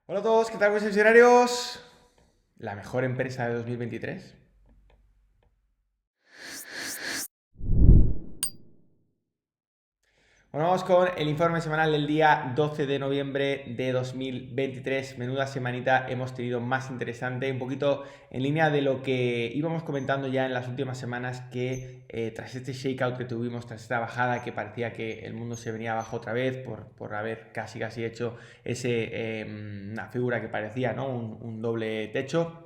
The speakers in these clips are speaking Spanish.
Hola a todos, ¿qué tal, mis funcionarios? ¿La mejor empresa de 2023? Bueno, vamos con el informe semanal del día 12 de noviembre de 2023. Menuda semanita hemos tenido más interesante, un poquito en línea de lo que íbamos comentando ya en las últimas semanas, que tras este shakeout que tuvimos, tras esta bajada que parecía que el mundo se venía abajo otra vez por haber casi hecho una figura que parecía, ¿no? un doble techo.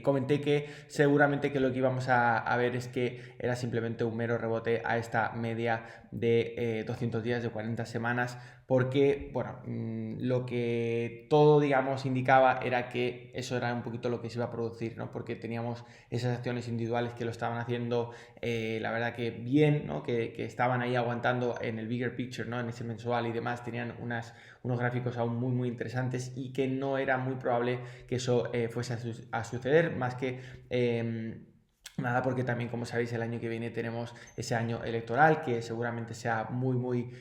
Comenté que seguramente que lo que íbamos a ver es que era simplemente un mero rebote a esta media de 200 días, de 40 semanas, porque, bueno, lo que todo, digamos, indicaba era que eso era un poquito lo que se iba a producir, ¿no? Porque teníamos esas acciones individuales que lo estaban haciendo, la verdad que bien, ¿no? Que estaban ahí aguantando en el bigger picture, ¿no? En ese mensual y demás, tenían unos gráficos aún muy interesantes y que no era muy probable que eso fuese a suceder, más que nada, porque también, como sabéis, el año que viene tenemos ese año electoral que seguramente sea muy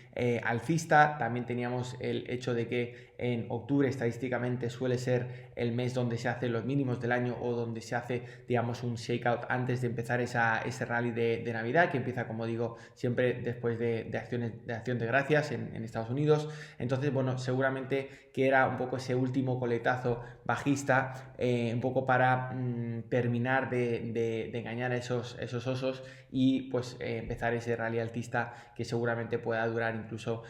alcista. También teníamos el hecho de que en octubre estadísticamente suele ser el mes donde se hacen los mínimos del año o donde se hace, digamos, un shakeout antes de empezar ese rally de Navidad, que empieza, como digo, siempre después de acción de gracias en Estados Unidos. Entonces, bueno, seguramente que era un poco ese último coletazo bajista, un poco para terminar de engañar a esos osos y pues empezar ese rally altista que seguramente pueda durar incluso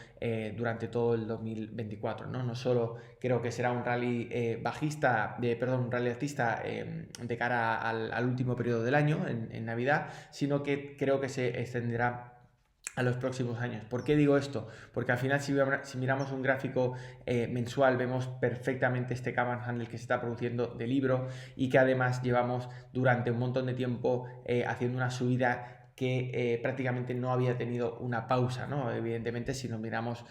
durante todo el 2024, ¿no? No solo creo que será un rally un rally altista de cara al último periodo del año, en Navidad, sino que creo que se extenderá a los próximos años. ¿Por qué digo esto? Porque al final, si miramos un gráfico mensual, vemos perfectamente este Kaman Handle que se está produciendo de libro y que además llevamos durante un montón de tiempo haciendo una subida que prácticamente no había tenido una pausa, ¿no? Evidentemente, si nos miramos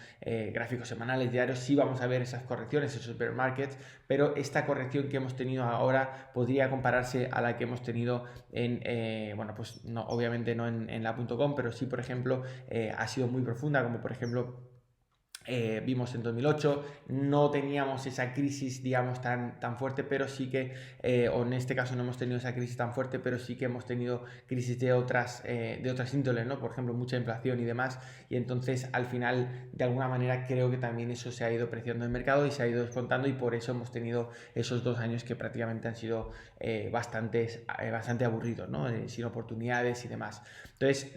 gráficos semanales, diarios, sí vamos a ver esas correcciones, esos bear markets, pero esta corrección que hemos tenido ahora podría compararse a la que hemos tenido bueno, pues no, obviamente no en la .com, pero sí, por ejemplo, ha sido muy profunda, como por ejemplo vimos en 2008. No teníamos esa crisis, digamos, tan fuerte, pero sí que, o en este caso no hemos tenido esa crisis tan fuerte, pero sí que hemos tenido crisis de otras índoles, ¿no? Por ejemplo, mucha inflación y demás, y entonces al final, de alguna manera, creo que también eso se ha ido preciando en el mercado y se ha ido descontando, y por eso hemos tenido esos 2 años que prácticamente han sido bastante aburridos, ¿no? Sin oportunidades y demás. Entonces,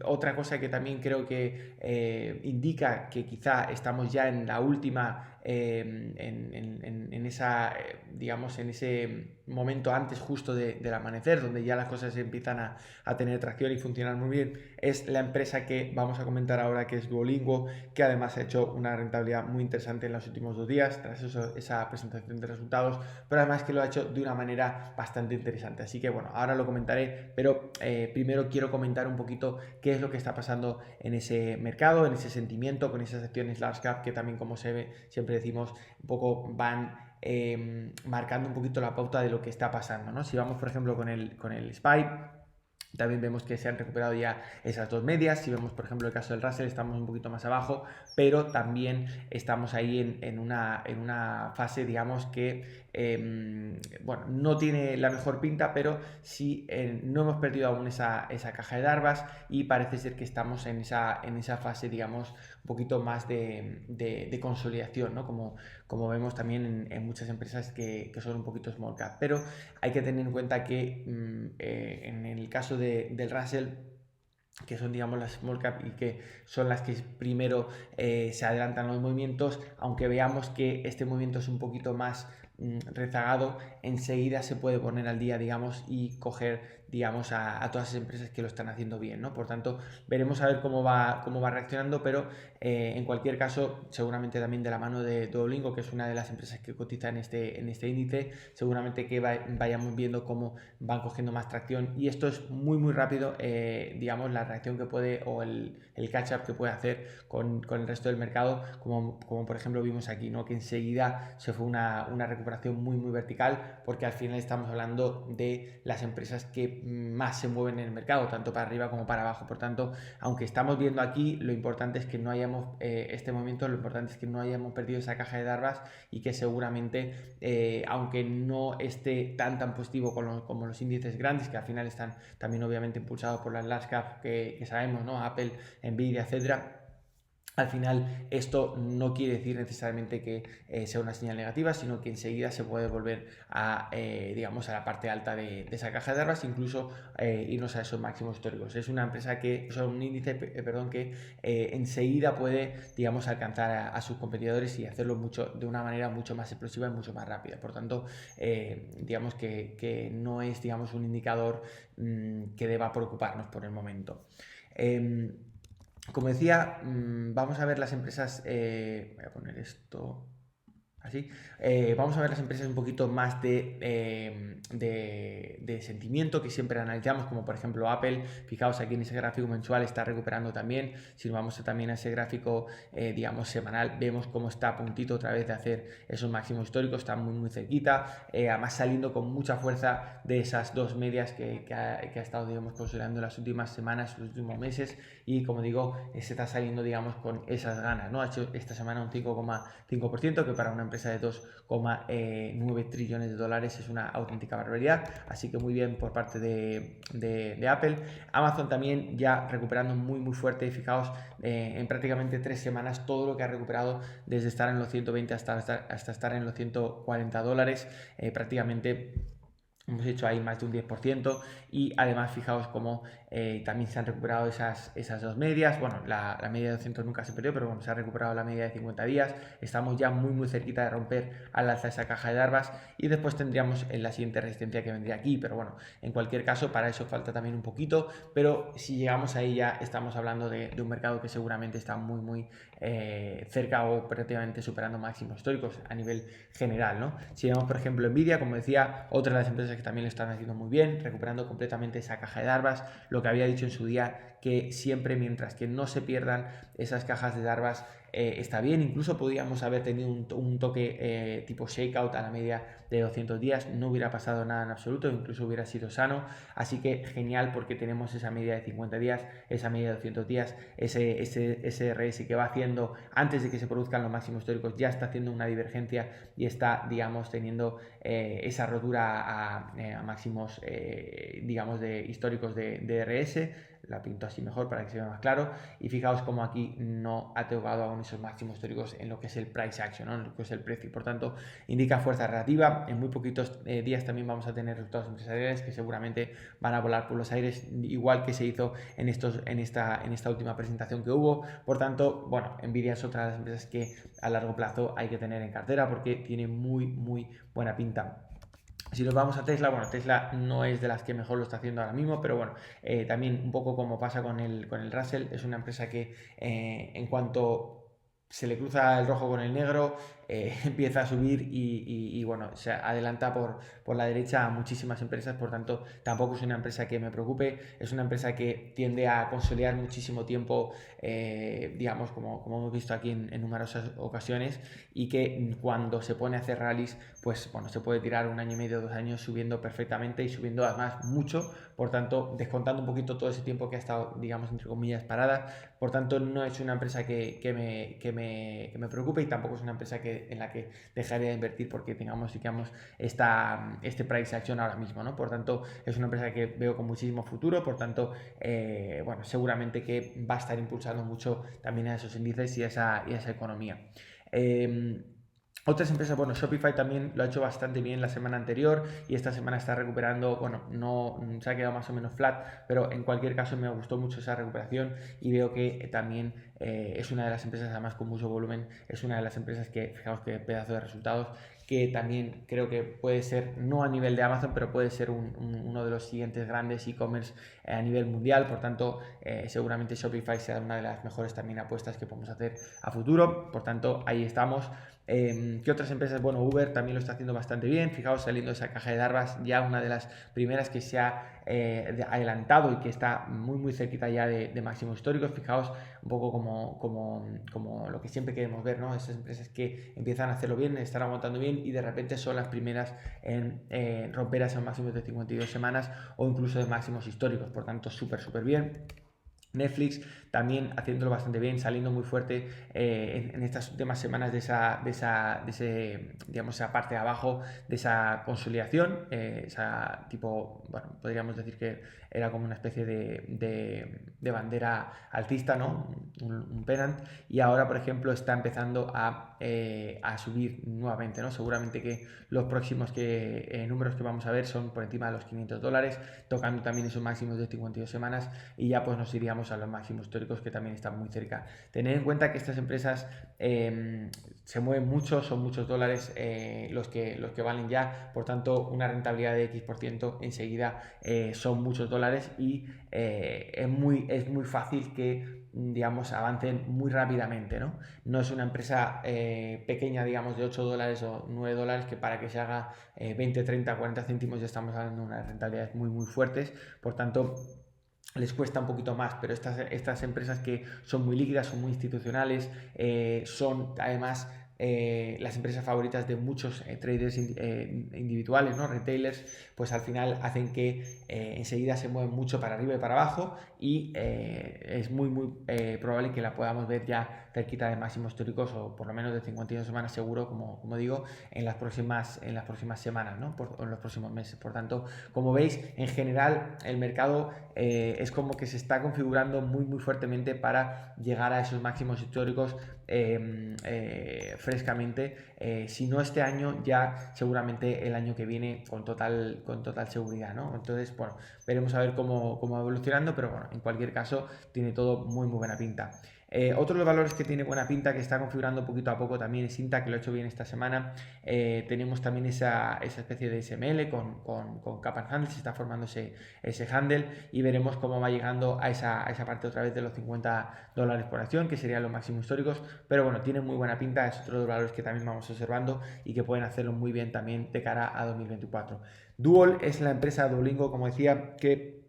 otra cosa que también creo que indica que quizá estamos ya en la última, en esa, digamos, en ese momento antes justo del amanecer, donde ya las cosas empiezan a tener tracción y funcionar muy bien, es la empresa que vamos a comentar ahora, que es Duolingo, que además ha hecho una rentabilidad muy interesante en los últimos 2 días, tras esa presentación de resultados, pero además que lo ha hecho de una manera bastante interesante. Así que bueno, ahora lo comentaré, pero primero quiero comentar un poquito qué es lo que está pasando en ese mercado, en ese sentimiento, con esas acciones large cap que también, como siempre decimos, un poco van marcando un poquito la pauta de lo que está pasando, ¿no? Si vamos, por ejemplo, con el SPY, también vemos que se han recuperado ya esas dos medias. Si vemos, por ejemplo, el caso del Russell, estamos un poquito más abajo, pero también estamos ahí en una fase, digamos, que bueno, no tiene la mejor pinta, pero sí no hemos perdido aún esa caja de larvas y parece ser que estamos en esa fase, digamos, un poquito más de consolidación, ¿no? Como vemos también en muchas empresas que son un poquito small cap. Pero hay que tener en cuenta que en el caso del Russell, que son, digamos, las small cap y que son las que primero se adelantan los movimientos, aunque veamos que este movimiento es un poquito más rezagado, enseguida se puede poner al día, digamos, y coger, digamos, a todas esas empresas que lo están haciendo bien, ¿no? Por tanto, veremos a ver cómo va reaccionando, pero en cualquier caso, seguramente también de la mano de Duolingo, que es una de las empresas que cotiza en este índice, seguramente que vayamos viendo cómo van cogiendo más tracción, y esto es muy rápido, digamos, la reacción que puede, o el catch-up que puede hacer con el resto del mercado, como por ejemplo vimos aquí, ¿no? Que enseguida se fue una recuperación recuperación muy vertical, porque al final estamos hablando de las empresas que más se mueven en el mercado, tanto para arriba como para abajo. Por tanto, aunque estamos viendo aquí, lo importante es que no hayamos este movimiento, lo importante es que no hayamos perdido esa caja de Darvas y que seguramente, aunque no esté tan positivo como los índices grandes, que al final están también obviamente impulsados por las large cap que sabemos, ¿no? Apple, Nvidia, etcétera. Al final esto no quiere decir necesariamente que sea una señal negativa, sino que enseguida se puede volver a, digamos, a la parte alta de esa caja de Darvas, incluso irnos a esos máximos históricos. Es una empresa que, un índice, perdón, que enseguida puede, digamos, alcanzar a sus competidores y hacerlo de una manera mucho más explosiva y mucho más rápida. Por tanto, digamos que no es, digamos, un indicador que deba preocuparnos por el momento. Como decía, vamos a ver las empresas, voy a poner esto así, vamos a ver las empresas un poquito más de sentimiento que siempre analizamos, como por ejemplo Apple. Fijaos aquí en ese gráfico mensual está recuperando también. Si nos vamos también a ese gráfico, digamos, semanal, vemos cómo está a puntito otra vez de hacer esos máximos históricos, está muy cerquita, además saliendo con mucha fuerza de esas dos medias que ha estado, digamos, consolidando en las últimas semanas, los últimos meses, y como digo, se está saliendo, digamos, con esas ganas, ¿no? Ha hecho esta semana un 5,5%, que para una empresa de 2,9 trillones de dólares es una auténtica barbaridad, así que muy bien por parte de Apple. Amazon también ya recuperando muy fuerte, fijaos, en prácticamente 3 semanas todo lo que ha recuperado desde estar en los 120 hasta estar en los 140 dólares, prácticamente hemos hecho ahí más de un 10%, y además fijaos cómo también se han recuperado esas dos medias. Bueno, la media de 200 nunca se perdió, pero bueno, se ha recuperado la media de 50 días. Estamos ya muy cerquita de romper al alza esa caja de Darvas, y después tendríamos en la siguiente resistencia que vendría aquí, pero bueno, en cualquier caso para eso falta también un poquito, pero si llegamos ahí ya estamos hablando de un mercado que seguramente está muy cerca o prácticamente superando máximos históricos a nivel general, ¿no? Si vemos por ejemplo Nvidia, como decía, otra de las empresas que también lo están haciendo muy bien, recuperando completamente esa caja de Darvas, lo que había dicho en su día, que siempre mientras que no se pierdan esas cajas de Darvas, está bien. Incluso podríamos haber tenido un toque tipo shakeout a la media de 200 días, no hubiera pasado nada en absoluto, incluso hubiera sido sano, así que genial, porque tenemos esa media de 50 días, esa media de 200 días, ese SRS que va haciendo antes de que se produzcan los máximos históricos, ya está haciendo una divergencia y está, digamos, teniendo esa rotura a máximos, digamos, históricos de RS. La pinto así mejor para que se vea más claro, y fijaos como aquí no ha tocado aún esos máximos históricos en lo que es el price action, ¿no? En lo que es el precio, y por tanto indica fuerza relativa. En muy poquitos días también vamos a tener resultados empresariales que seguramente van a volar por los aires, igual que se hizo en esta última presentación que hubo. Por tanto, bueno, Nvidia es otra de las empresas que a largo plazo hay que tener en cartera porque tiene muy buena pinta. Si nos vamos a Tesla, bueno, Tesla no es de las que mejor lo está haciendo ahora mismo, pero bueno, también un poco como pasa con el Russell, es una empresa que en cuanto se le cruza el rojo con el negro, empieza a subir y bueno, se adelanta por la derecha a muchísimas empresas. Por tanto, tampoco es una empresa que me preocupe, es una empresa que tiende a consolidar muchísimo tiempo, digamos, como hemos visto aquí en numerosas ocasiones, y que cuando se pone a hacer rallies, pues bueno, se puede tirar 1 año y medio, 2 años subiendo perfectamente, y subiendo además mucho, por tanto, descontando un poquito todo ese tiempo que ha estado, digamos, entre comillas, parada. Por tanto, no es una empresa que me preocupe, y tampoco es una empresa en la que dejaría de invertir porque digamos este price action ahora mismo, ¿no? Por tanto, es una empresa que veo con muchísimo futuro. Por tanto, bueno, seguramente que va a estar impulsando mucho también a esos índices y a esa economía. Otras empresas, bueno, Shopify también lo ha hecho bastante bien la semana anterior, y esta semana está recuperando, bueno, no se ha quedado más o menos flat, pero en cualquier caso me gustó mucho esa recuperación, y veo que también es una de las empresas, además con mucho volumen, es una de las empresas que, fijaos qué pedazo de resultados, que también creo que puede ser, no a nivel de Amazon, pero puede ser uno de los siguientes grandes e-commerce a nivel mundial. Por tanto, seguramente Shopify sea una de las mejores también apuestas que podemos hacer a futuro. Por tanto, ahí estamos. ¿Qué otras empresas? Bueno, Uber también lo está haciendo bastante bien. Fijaos, saliendo de esa caja de Darvas, ya una de las primeras que se ha adelantado y que está muy cerquita ya de máximos históricos. Fijaos un poco como lo que siempre queremos ver, ¿no? Esas empresas que empiezan a hacerlo bien, están aguantando bien y de repente son las primeras en romper esos máximos de 52 semanas o incluso de máximos históricos. Por tanto, súper bien. Netflix también haciéndolo bastante bien, saliendo muy fuerte en estas últimas semanas de digamos, esa parte de abajo, de esa consolidación, esa tipo, bueno, podríamos decir que era como una especie de bandera alcista, ¿no? Un pennant, y ahora, por ejemplo, está empezando a subir nuevamente, ¿no? Seguramente que los próximos números que vamos a ver son por encima de los $500, tocando también esos máximos de 52 semanas y ya pues nos iríamos a los máximos históricos que también están muy cerca. Tened en cuenta que estas empresas se mueven mucho, son muchos dólares los que valen ya, por tanto una rentabilidad de X% enseguida son muchos dólares y es muy fácil que digamos avancen muy rápidamente, ¿no? No es una empresa pequeña, digamos, de $8 o $9 que para que se haga 20, 30, 40 céntimos ya estamos hablando de unas rentabilidades muy fuertes, por tanto les cuesta un poquito más, pero estas empresas que son muy líquidas, son muy institucionales, son además las empresas favoritas de muchos traders individuales, ¿no? Retailers, pues al final hacen que enseguida se mueven mucho para arriba y para abajo y es muy probable que la podamos ver ya cerquita de máximos históricos o por lo menos de 52 semanas seguro, como digo, en las próximas semanas, ¿no? En los próximos meses. Por tanto, como veis, en general el mercado es como que se está configurando muy fuertemente para llegar a esos máximos históricos frescamente, si no este año, ya seguramente el año que viene con total seguridad, ¿no? Entonces, bueno, veremos a ver cómo va evolucionando, pero bueno, en cualquier caso tiene todo muy buena pinta. Otro de los valores que tiene buena pinta, que está configurando poquito a poco también es Inta, que lo ha hecho bien esta semana. Tenemos también esa especie de SML con Cap and Handle, se está formando ese handle y veremos cómo va llegando a esa parte otra vez de los $50 por acción, que serían los máximos históricos, pero bueno, tiene muy buena pinta, es otro de los valores que también vamos observando y que pueden hacerlo muy bien también de cara a 2024. Duol es la empresa Duolingo, como decía, que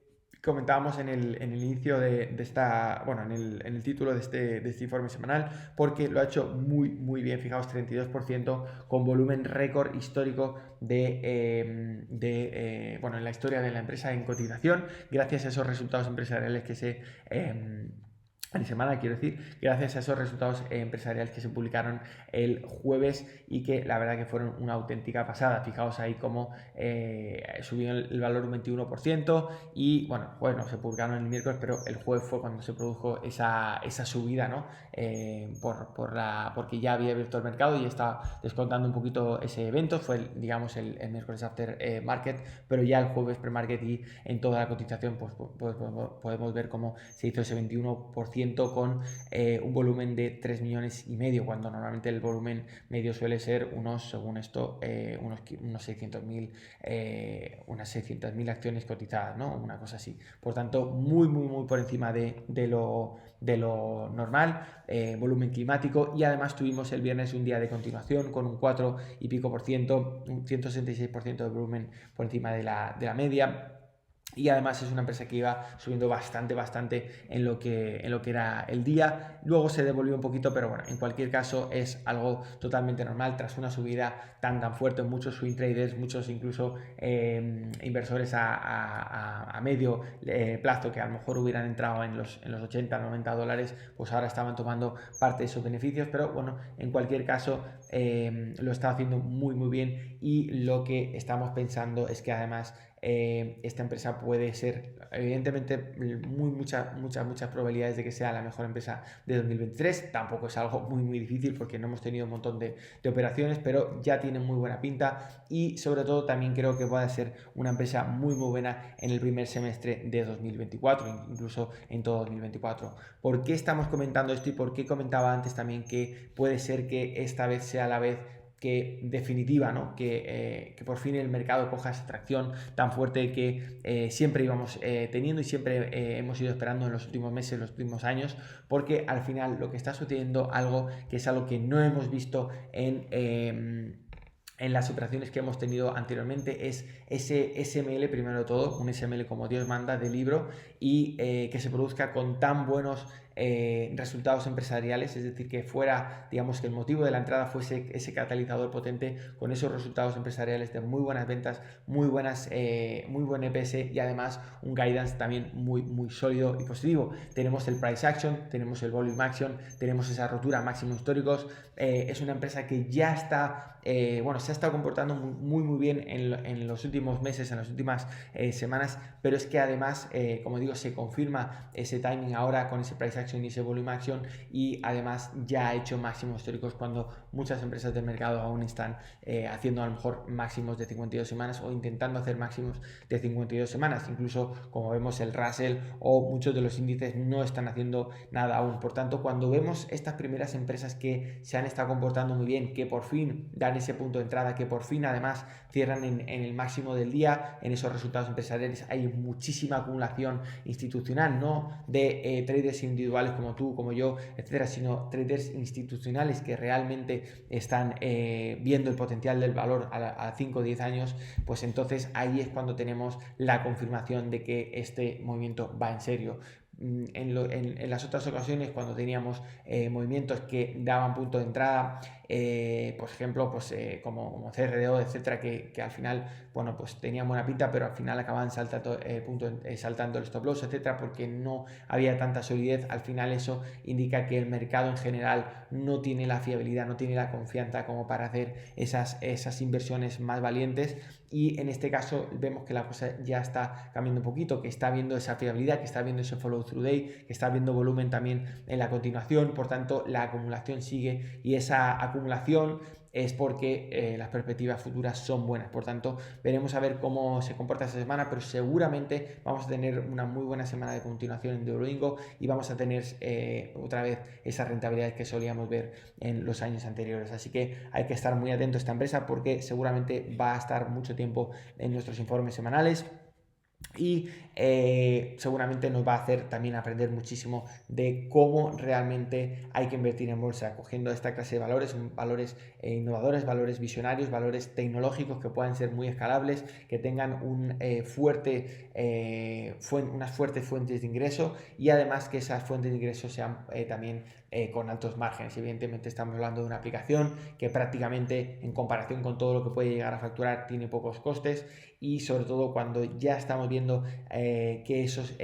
comentábamos en el inicio de esta, bueno, en el título de este informe semanal, porque lo ha hecho muy bien, fijaos, 32% con volumen récord histórico bueno, en la historia de la empresa en cotización, gracias a esos resultados empresariales que se semana, quiero decir, gracias a esos resultados empresariales que se publicaron el jueves y que la verdad que fueron una auténtica pasada. Fijaos ahí cómo subió el valor un 21% y bueno, jueves no se publicaron el miércoles, pero el jueves fue cuando se produjo esa subida, ¿no? Porque ya había abierto el mercado y estaba descontando un poquito ese evento, fue digamos el miércoles after market, pero ya el jueves pre-market y en toda la cotización pues podemos ver cómo se hizo ese 21% con un volumen de 3,5 millones, cuando normalmente el volumen medio suele ser según esto, unas 600.000 acciones cotizadas, ¿no? Una cosa así. Por tanto, muy por encima de lo normal, volumen climático, y además tuvimos el viernes un día de continuación con un 4 y pico por ciento, un 166% de volumen por encima de la media. Y además es una empresa que iba subiendo bastante en lo que era el día. Luego se devolvió un poquito, pero bueno, en cualquier caso es algo totalmente normal tras una subida tan fuerte. Muchos swing traders, muchos incluso inversores a medio plazo que a lo mejor hubieran entrado en los 80, 90 dólares, pues ahora estaban tomando parte de esos beneficios. Pero bueno, en cualquier caso lo está haciendo muy bien, y lo que estamos pensando es que además esta empresa puede ser, evidentemente, muchas probabilidades de que sea la mejor empresa de 2023. Tampoco es algo muy difícil porque no hemos tenido un montón de operaciones, pero ya tiene muy buena pinta y sobre todo también creo que puede ser una empresa muy buena en el primer semestre de 2024, incluso en todo 2024. ¿Por qué estamos comentando esto y por qué comentaba antes también que puede ser que esta vez sea la vez definitiva, ¿no? Que por fin el mercado coja esa tracción tan fuerte que siempre íbamos teniendo y siempre hemos ido esperando en los últimos meses, los últimos años, porque al final lo que está sucediendo algo que es algo que no hemos visto en las operaciones que hemos tenido anteriormente es ese SML, primero de todo, un SML como Dios manda de libro y que se produzca con tan buenos resultados empresariales, es decir, que fuera, digamos, que el motivo de la entrada fuese ese catalizador potente con esos resultados empresariales de muy buenas ventas, muy buen EPS y además un guidance también muy sólido y positivo. Tenemos el price action, tenemos el volume action, tenemos esa rotura a máximos históricos. Es una empresa que ya está, se ha estado comportando muy bien en los últimos meses, en las últimas semanas, pero es que además, como digo, se confirma ese timing ahora con ese price action y ese volume action, y además ya ha hecho máximos históricos cuando muchas empresas del mercado aún están haciendo a lo mejor máximos de 52 semanas o intentando hacer máximos de 52 semanas. Incluso, como vemos, el Russell o muchos de los índices no están haciendo nada aún. Por tanto, cuando vemos estas primeras empresas que se han estado comportando muy bien, que por fin dan ese punto de entrada, que por fin además cierran en el máximo del día, en esos resultados empresariales hay muchísima acumulación institucional, no de traders individuales como tú, como yo, etcétera, sino traders institucionales que realmente están viendo el potencial del valor a 5 o 10 años, pues entonces ahí es cuando tenemos la confirmación de que este movimiento va en serio. En las otras ocasiones, cuando teníamos movimientos que daban punto de entrada, por ejemplo, como CRDO, etcétera, que al final, bueno, pues tenían buena pinta, pero al final acababan saltando el stop loss, etcétera, porque no había tanta solidez. Al final eso indica que el mercado en general no tiene la fiabilidad, no tiene la confianza como para hacer esas inversiones más valientes, y en este caso vemos que la cosa ya está cambiando un poquito, que está viendo esa fiabilidad, que está viendo ese follow through day, que está viendo volumen también en la continuación. Por tanto, la acumulación sigue, y esa acumulación es porque las perspectivas futuras son buenas. Por tanto, veremos a ver cómo se comporta esta semana, pero seguramente vamos a tener una muy buena semana de continuación en Duolingo y vamos a tener otra vez esas rentabilidades que solíamos ver en los años anteriores. Así que hay que estar muy atento a esta empresa porque seguramente va a estar mucho tiempo en nuestros informes semanales. Y seguramente nos va a hacer también aprender muchísimo de cómo realmente hay que invertir en bolsa, cogiendo esta clase de valores innovadores, valores visionarios, valores tecnológicos que puedan ser muy escalables, que tengan unas fuertes fuentes de ingreso, y además que esas fuentes de ingreso sean también con altos márgenes. Evidentemente estamos hablando de una aplicación que prácticamente, en comparación con todo lo que puede llegar a facturar, tiene pocos costes, y sobre todo cuando ya estamos viendo que esos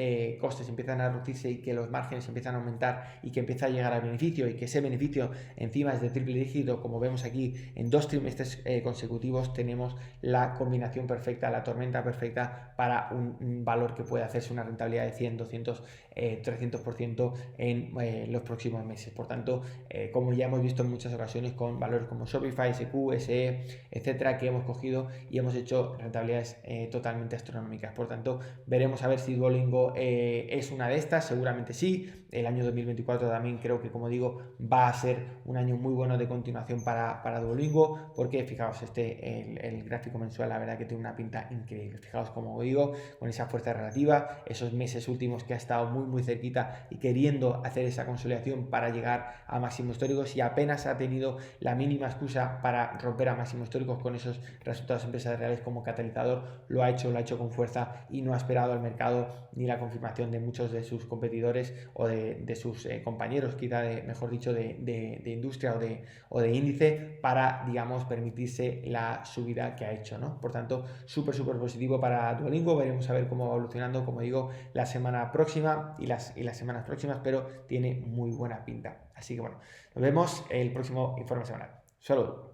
costes empiezan a reducirse y que los márgenes empiezan a aumentar y que empieza a llegar al beneficio, y que ese beneficio encima es de triple dígito, como vemos aquí en 2 trimestres consecutivos, tenemos la combinación perfecta, la tormenta perfecta para un valor que puede hacerse una rentabilidad de 100, 200, 300% en los próximos meses. Por tanto, como ya hemos visto en muchas ocasiones con valores como Shopify, SQ, SE, etcétera, que hemos cogido y hemos hecho rentabilidades totalmente astronómicas. Por tanto, veremos a ver si Duolingo es una de estas. Seguramente sí. El año 2024 también creo que, como digo, va a ser un año muy bueno de continuación para Duolingo, porque fijaos, el gráfico mensual, la verdad que tiene una pinta increíble. Fijaos, como digo, con esa fuerza relativa, esos meses últimos que ha estado muy cerquita y queriendo hacer esa consolidación para llegar a máximos históricos, y apenas ha tenido la mínima excusa para romper a máximos históricos con esos resultados empresariales como catalizador. Lo ha hecho con fuerza, y no ha esperado al mercado ni la confirmación de muchos de sus competidores o de sus compañeros, quizá mejor dicho, de industria o de índice, para, digamos, permitirse la subida que ha hecho, ¿no? Por tanto, súper positivo para Duolingo. Veremos a ver cómo va evolucionando, como digo, la semana próxima y las semanas próximas, pero tiene muy buena pinta. Así que bueno, nos vemos el próximo informe semanal. Saludos.